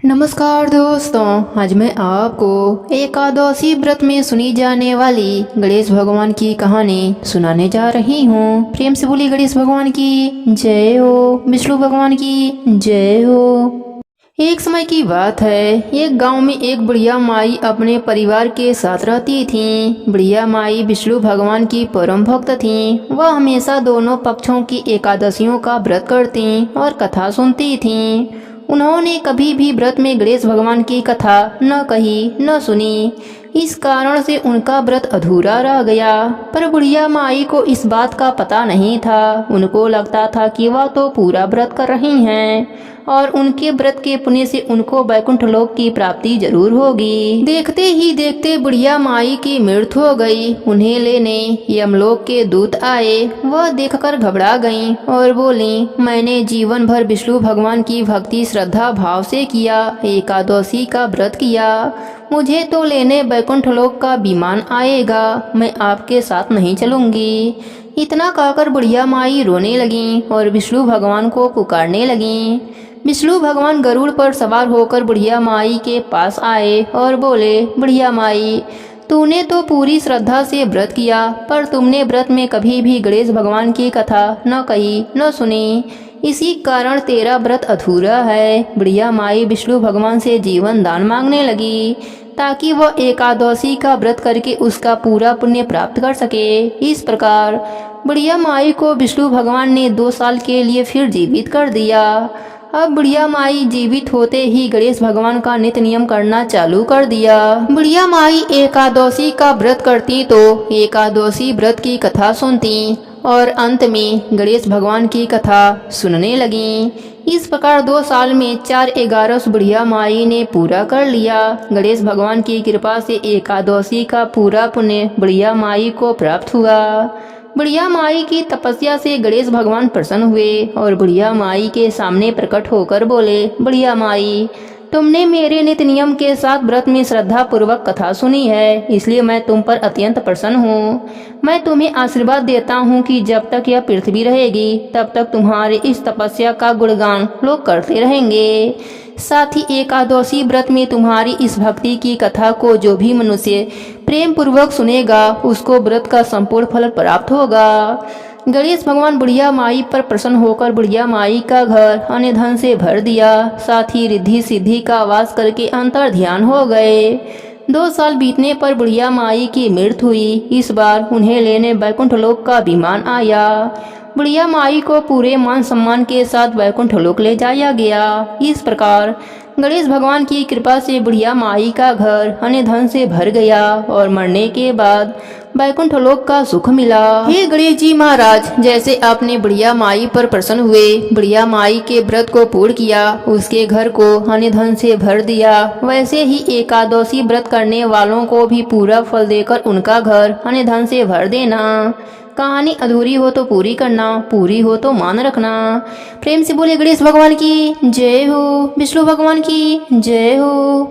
नमस्कार दोस्तों, आज मैं आपको एकादशी व्रत में सुनी जाने वाली गणेश भगवान की कहानी सुनाने जा रही हूँ। प्रेम से बोली गणेश भगवान की जय हो, विष्णु भगवान की जय हो। एक समय की बात है, एक गांव में एक बुढ़िया माई अपने परिवार के साथ रहती थी। बुढ़िया माई विष्णु भगवान की परम भक्त थी। वह हमेशा दोनों पक्षों की एकादशियों का व्रत करती और कथा सुनती थी। उन्होंने कभी भी व्रत में गणेश भगवान की कथा न कही न सुनी। इस कारण से उनका व्रत अधूरा रह गया। पर बुढ़िया माई को इस बात का पता नहीं था। उनको लगता था कि वह तो पूरा व्रत कर रही हैं और उनके व्रत के पुण्य से उनको वैकुंठ लोक की प्राप्ति जरूर होगी। देखते ही देखते बुढ़िया माई की मृत्यु हो गई। उन्हें लेने यमलोक के दूत आए। वह देखकर घबरा गईं और बोली, मैंने जीवन भर विष्णु भगवान की भक्ति श्रद्धा भाव से किया, एकादशी का व्रत किया। मुझे तो लेने वैकुंठ लोक का विमान आएगा। मैं आपके साथ नहीं चलूंगी। इतना कहकर बुढ़िया माई रोने लगीं और विष्णु भगवान को पुकारने लगीं। विष्णु भगवान गरुड़ पर सवार होकर बुढ़िया माई के पास आए और बोले, बुढ़िया माई, तूने तो पूरी श्रद्धा से व्रत किया, पर तुमने व्रत में कभी भी गणेश भगवान की कथा न कही न सुनी। इसी कारण तेरा व्रत अधूरा है। बुढ़िया माई विष्णु भगवान से जीवन दान मांगने लगी ताकि वह एकादशी का व्रत करके उसका पूरा पुण्य प्राप्त कर सके। इस प्रकार बुढ़िया माई को विष्णु भगवान ने 2 साल के लिए फिर जीवित कर दिया। अब बुढ़िया माई जीवित होते ही गणेश भगवान का नित्य नियम करना चालू कर दिया। बुढ़िया माई एकादशी का व्रत करती तो एकादशी व्रत की कथा सुनती और अंत में गणेश भगवान की कथा सुनने लगी। इस प्रकार 2 साल में 4/11 बुढ़िया माई ने पूरा कर लिया। गणेश भगवान की कृपा से एकादशी का पूरा पुण्य बुढ़िया माई को प्राप्त हुआ। बुढ़िया माई की तपस्या से गणेश भगवान प्रसन्न हुए और बुढ़िया माई के सामने प्रकट होकर बोले, बुढ़िया माई, तुमने मेरे नित्य नियम के साथ व्रत में श्रद्धा पूर्वक कथा सुनी है, इसलिए मैं तुम पर अत्यंत प्रसन्न हूँ। मैं तुम्हें आशीर्वाद देता हूँ कि जब तक यह पृथ्वी रहेगी तब तक तुम्हारे इस तपस्या का गुणगान लोग करते रहेंगे। साथ ही एकादशी व्रत में तुम्हारी इस भक्ति की कथा को जो भी मनुष्य प्रेम पूर्वक सुनेगा उसको व्रत का संपूर्ण फल प्राप्त होगा। गणेश भगवान बुढ़िया माई पर प्रसन्न होकर बुढ़िया माई का घर अन्य धन से भर दिया। साथ ही रिद्धि सिद्धि का वास करके अंतर ध्यान हो गए। 2 साल बीतने पर बुढ़िया माई की मृत्यु हुई। इस बार उन्हें लेने वैकुंठ लोक का विमान आया। बुढ़िया माई को पूरे मान सम्मान के साथ वैकुंठ लोक ले जाया गया। इस प्रकार गणेश भगवान की कृपा से बुढ़िया माई का घर अन्य धन से भर गया और मरने के बाद वैकुंठ लोक का सुख मिला। हे गणेश जी महाराज, जैसे आपने बुढ़िया माई पर प्रसन्न हुए, बुढ़िया माई के व्रत को पूर्ण किया, उसके घर को अन्य धन से भर दिया, वैसे ही एकादशी व्रत करने वालों को भी पूरा फल देकर उनका घर अन्य धन से भर देना। कहानी अधूरी हो तो पूरी करना, पूरी हो तो मान रखना। प्रेम से बोले गणेश भगवान की जय हो, विष्णु भगवान की जय हो।